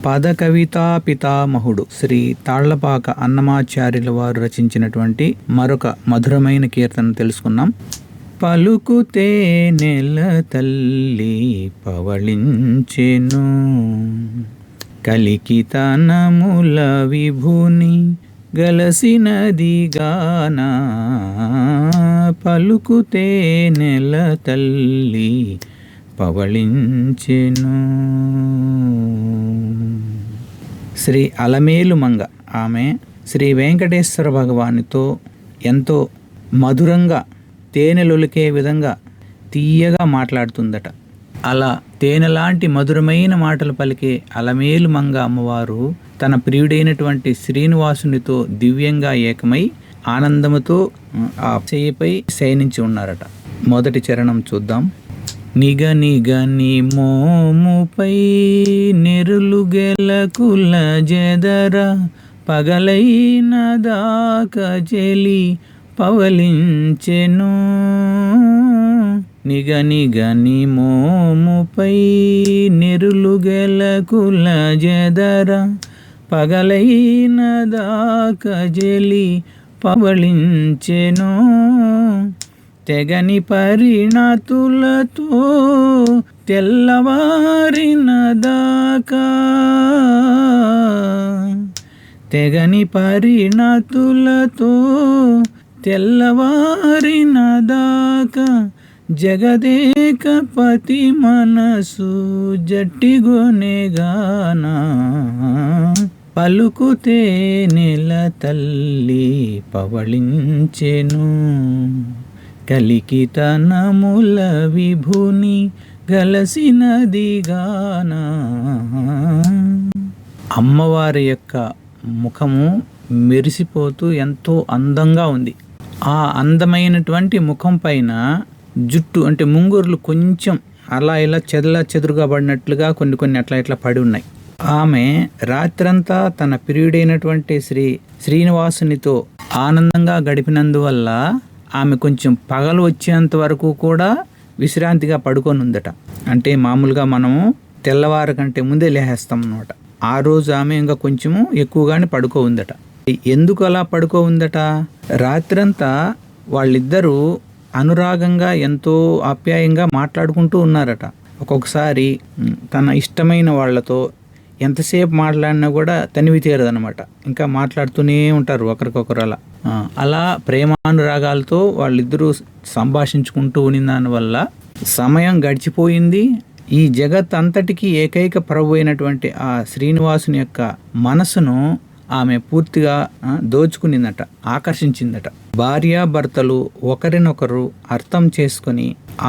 పద కవితా పితామహుడు శ్రీ తాళ్లపాక అన్నమాచార్యుల వారు రచించినటువంటి మరొక మధురమైన కీర్తన తెలుసుకున్నాం. పలుకుతే నెల తల్లి పవళించెను, కలికితనముల విభుని గలసినది గాన. పలుకుతే నెల తల్లి పవళించెను. శ్రీ అలమేలు మంగ ఆమె శ్రీ వెంకటేశ్వర భగవానితో ఎంతో మధురంగా తేనెలొలికే విధంగా తీయగా మాట్లాడుతుందట. అలా తేనెలాంటి మధురమైన మాటలు పలికే అలమేలు మంగ అమ్మవారు తన ప్రియుడైనటువంటి శ్రీనివాసునితో దివ్యంగా ఏకమై ఆనందముతో ఆ చేయిపై శయనించి ఉన్నారట. మొదటి చరణం చూద్దాం. నిగ నిగ ని మోముపై నెరులు గెలకుల జెదర, పగలైన దాక చెలి పవలించెను. నిగ నిగ ని మోముపై నెరులు గెలకుల జెదర, పగలైన దాక చెలి పవళించెను. తెగని పరిణతులతో తెల్లవారిన దాకా, తెగని పరిణతులతో తెల్లవారిన దాకా, జగదేకపతి మనసు జట్టిగొనెగాన. పలుకుతే నెల తల్లి పవళించెను, కలికితనముల విభుని గలసినది గాన. అమ్మవారి యొక్క ముఖము మెరిసిపోతూ ఎంతో అందంగా ఉంది. ఆ అందమైనటువంటి ముఖం పైన జుట్టు అంటే ముంగురులు కొంచెం అలా ఇలా చెదురుగా పడినట్లుగా కొన్ని అట్లా ఇట్లా పడి ఉన్నాయి. ఆమె రాత్రంతా తన ప్రియుడైనటువంటి శ్రీనివాసునితో ఆనందంగా గడిపినందువల్ల ఆమె కొంచెం పగలు వచ్చేంత వరకు కూడా విశ్రాంతిగా పడుకొని ఉందట. అంటే మామూలుగా మనము తెల్లవారు కంటే ముందే లేహేస్తాం అన్నమాట. ఆ రోజు ఆమె ఇంకా కొంచెము ఎక్కువగానే పడుకో ఉందట. ఎందుకు అలా పడుకో ఉందట? రాత్రంతా వాళ్ళిద్దరూ అనురాగంగా ఎంతో ఆప్యాయంగా మాట్లాడుకుంటూ ఉన్నారట. ఒక్కొక్కసారి తన ఇష్టమైన వాళ్ళతో ఎంతసేపు మాట్లాడినా కూడా తనివి తీరదనమాట. ఇంకా మాట్లాడుతూనే ఉంటారు ఒకరికొకరు. అలా ప్రేమానురాగాలతో వాళ్ళిద్దరూ సంభాషించుకుంటూ ఉన్న దానివల్ల సమయం గడిచిపోయింది. ఈ జగత్ అంతటికీ ఏకైక ప్రభు అయినటువంటి ఆ శ్రీనివాసుని యొక్క మనసును ఆమె పూర్తిగా దోచుకునిందట, ఆకర్షించిందట. భార్యాభర్తలు ఒకరినొకరు అర్థం చేసుకొని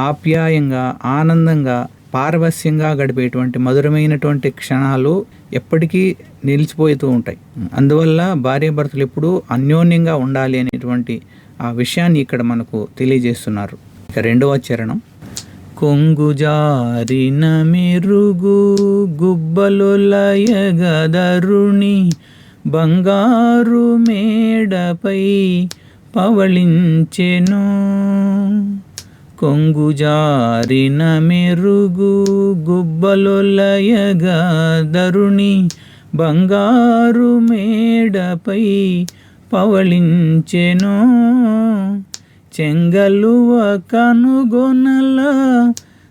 ఆప్యాయంగా ఆనందంగా పారవస్యంగా గడిపేటువంటి మధురమైనటువంటి క్షణాలు ఎప్పటికీ నిలిచిపోతూ ఉంటాయి. అందువల్ల భార్యాభర్తలు ఎప్పుడూ అన్యోన్యంగా ఉండాలి అనేటువంటి ఆ విషయాన్ని ఇక్కడ మనకు తెలియజేస్తున్నారు. ఇక రెండవ చరణం. కొంగుజారిన మెరుగు గుబ్బలొలయగదరుణి, బంగారు మేడపై పవళించెను. కొంగుజారిన మెరుగు గుబ్బలొలయగదరుణి, బంగారు మేడపై పవళించెను. చెంగలువ కనుగొనల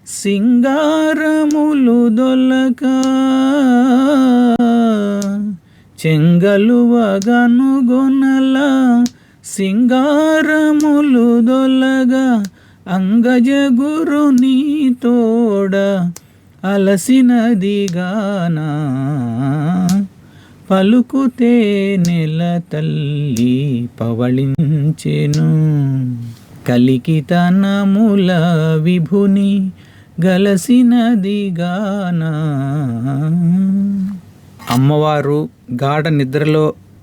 సింగారములు దొలక, చెంగలువ కనుగొనల సింగారములు దొలగా, అంగజగురుని తోడ అలసినది గాన. పలుకుతే నెల తల్లి పవళించెను, కలికితనముల విభుని గలసినది గాన. అమ్మవారు గాఢ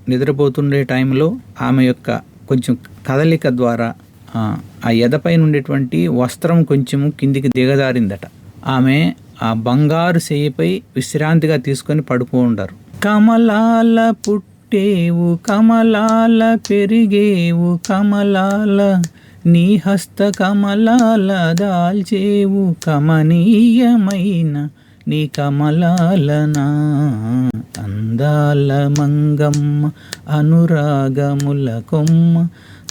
నిద్రపోతుండే టైంలో ఆమె యొక్క కొంచెం కదలిక ద్వారా ఆ ఎదపై ఉండేటువంటి వస్త్రం కొంచెము కిందికి దిగదారిందట. ఆమె ఆ బంగారు చేయిపై విశ్రాంతిగా తీసుకొని పడుకో ఉంటారు. కమలాల పుట్టేవు కమలాల పెరిగేవు కమలాల, నీ హస్త కమలాల దాల్చేవు కమనీయమైన నీ కమలాలనా అందాల మంగమ్మ అనురాగముల కొమ్మ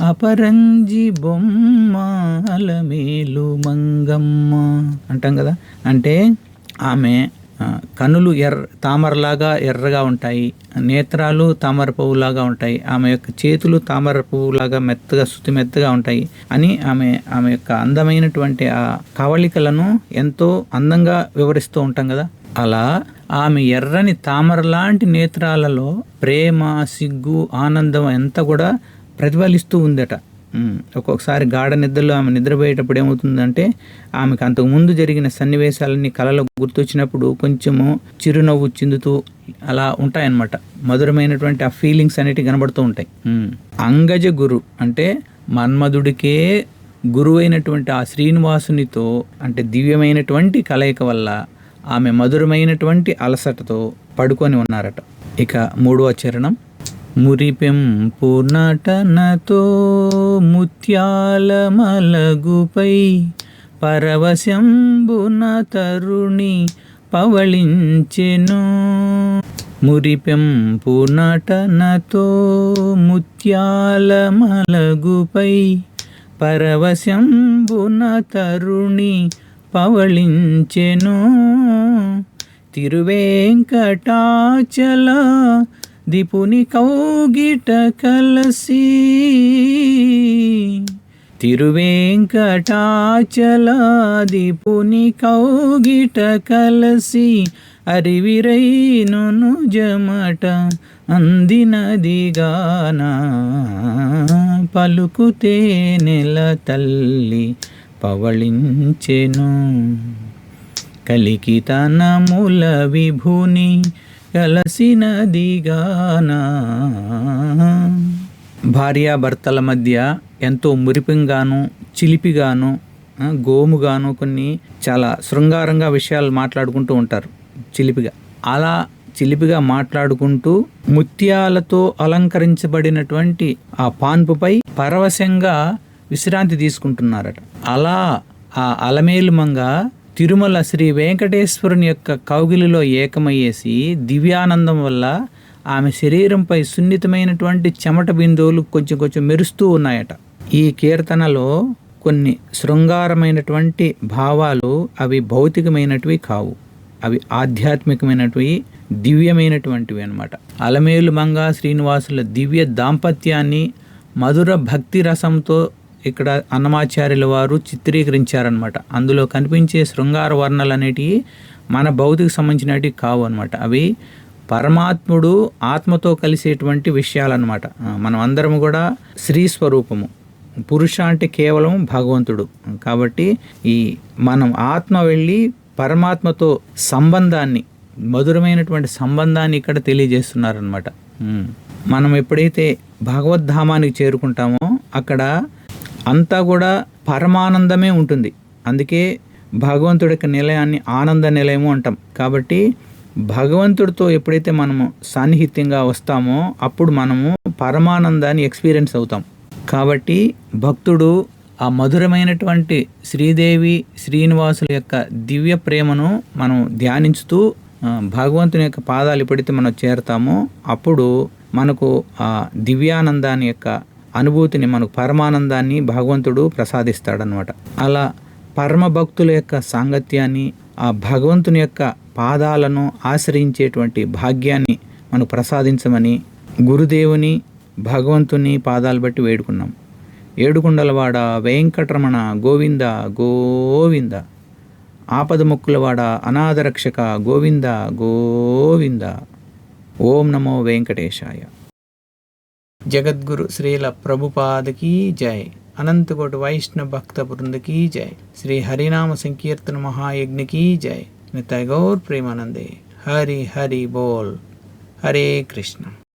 అపరంజి బొమ్మ అలమేలు మంగమ్మ అంటాం కదా. అంటే ఆమె కనులు తామరలాగా ఎర్రగా ఉంటాయి, నేత్రాలు తామర పువ్వులాగా ఉంటాయి, ఆమె యొక్క చేతులు తామర పువ్వులాగా మెత్తగా శుతి మెత్తగా ఉంటాయి అని ఆమె యొక్క అందమైనటువంటి ఆ కవళికలను ఎంతో అందంగా వివరిస్తూ ఉంటాం కదా. అలా ఆమె ఎర్రని తామర లాంటి నేత్రాలలో ప్రేమ, సిగ్గు, ఆనందం అంతా కూడా ప్రతిఫలిస్తూ ఉందట. ఒక్కొక్కసారి గాఢ నిద్రలో ఆమె నిద్రపోయేటప్పుడు ఏమవుతుందంటే ఆమెకు అంతకుముందు జరిగిన సన్నివేశాలన్నీ కలలో గుర్తొచ్చినప్పుడు కొంచెము చిరునవ్వు చిందుతూ అలా ఉంటాయన్నమాట. మధురమైనటువంటి ఆ ఫీలింగ్స్ అనేటివి కనబడుతూ ఉంటాయి. అంగజ గురు అంటే మన్మధుడికే గురువైనటువంటి ఆ శ్రీనివాసునితో అంటే దివ్యమైనటువంటి కలయిక వల్ల ఆమె మధురమైనటువంటి అలసటతో పడుకొని ఉన్నారట. ఇక 3వ చరణం. మురిపెంపు నటనతో ముత్యాల మలగుపై పరవశంబున తరుణి పవళించెను. మురిపెంపు నటనతో ముత్యాల మలగుపై పరవశంబున తరుణి పవళించెను. తిరువేంకటాచల దిపుని కౌగిట కలసి తిరువేంకటాచల దిపుని కౌగిట కలసి అరివిరైను జమట అందినదిగానా పలుకుతే నెల తల్లి పవళించెను. కలికితనముల విభుని కలసినదిగానా. భార్యాభర్తల మధ్య ఎంతో మురిపంగాను చిలిపిగాను గోముగాను కొన్ని చాలా శృంగారంగా విషయాలు మాట్లాడుకుంటూ ఉంటారు చిలిపిగా. అలా చిలిపిగా మాట్లాడుకుంటూ ముత్యాలతో అలంకరించబడినటువంటి ఆ పాన్పుపై పరవశంగా విశ్రాంతి తీసుకుంటున్నారట. అలా ఆ అలమేలు మంగ తిరుమల శ్రీ వెంకటేశ్వరుని యొక్క కౌగిలిలో ఏకమయ్యేసి దివ్యానందం వల్ల ఆమె శరీరంపై సున్నితమైనటువంటి చెమట బిందువులు కొంచెం మెరుస్తూ ఉన్నాయట. ఈ కీర్తనలో కొన్ని శృంగారమైనటువంటి భావాలు అవి భౌతికమైనటివి కావు, అవి ఆధ్యాత్మికమైనటివి, దివ్యమైనటువంటివి అన్నమాట. అలమేలు మంగ శ్రీనివాసుల దివ్య దాంపత్యాన్ని మధుర భక్తి రసంతో ఇక్కడ అన్నమాచార్యుల వారు చిత్రీకరించారనమాట. అందులో కనిపించే శృంగార వర్ణలు అనేటివి మన భౌతిక సంబంధించినవి కావు అనమాట. అవి పరమాత్ముడు ఆత్మతో కలిసేటువంటి విషయాలన్నమాట. మనం అందరం కూడా స్త్రీ స్వరూపము, పురుష అంటే కేవలం భగవంతుడు. కాబట్టి ఈ మనం ఆత్మ వెళ్ళి పరమాత్మతో సంబంధాన్ని, మధురమైనటువంటి సంబంధాన్ని ఇక్కడ తెలియజేస్తున్నారనమాట. మనం ఎప్పుడైతే భగవద్ధామానికి చేరుకుంటామో అక్కడ అంతా కూడా పరమానందమే ఉంటుంది. అందుకే భగవంతుడి యొక్క నిలయాన్ని ఆనంద నిలయము అంటాం. కాబట్టి భగవంతుడితో ఎప్పుడైతే మనము సాన్నిహిత్యంగా వస్తామో అప్పుడు మనము పరమానందాన్ని ఎక్స్పీరియన్స్ అవుతాం. కాబట్టి భక్తుడు ఆ మధురమైనటువంటి శ్రీదేవి శ్రీనివాసుల యొక్క దివ్య ప్రేమను మనం ధ్యానించుతూ భగవంతుని యొక్క పాదాలు ఎప్పుడైతే మనం చేరతామో అప్పుడు మనకు ఆ దివ్యానందాన్ని యొక్క అనుభూతిని, మనకు పరమానందాన్ని భగవంతుడు ప్రసాదిస్తాడనమాట. అలా పరమ భక్తుల యొక్క సాంగత్యాన్ని, ఆ భగవంతుని యొక్క పాదాలను ఆశ్రయించేటువంటి భాగ్యాన్ని మనకు ప్రసాదించమని గురుదేవుని భగవంతుని పాదాలు బట్టి వేడుకున్నాం. ఏడుకొండలవాడ వెంకటరమణ గోవింద గోవింద, ఆపద మొక్కులవాడ అనాథరక్షక గోవింద గోవింద. ఓం నమో వెంకటేశాయ. జగద్గురు శ్రీల ప్రభుపాదకి జై. అనంతకోటి వైష్ణవ భక్త బృందకి జై. శ్రీ హరినామ సంకీర్తన మహాయజ్ఞకి జై. నితాయ్ గౌర్ ప్రేమానందే. హరి హరి బోల్. హరే కృష్ణ.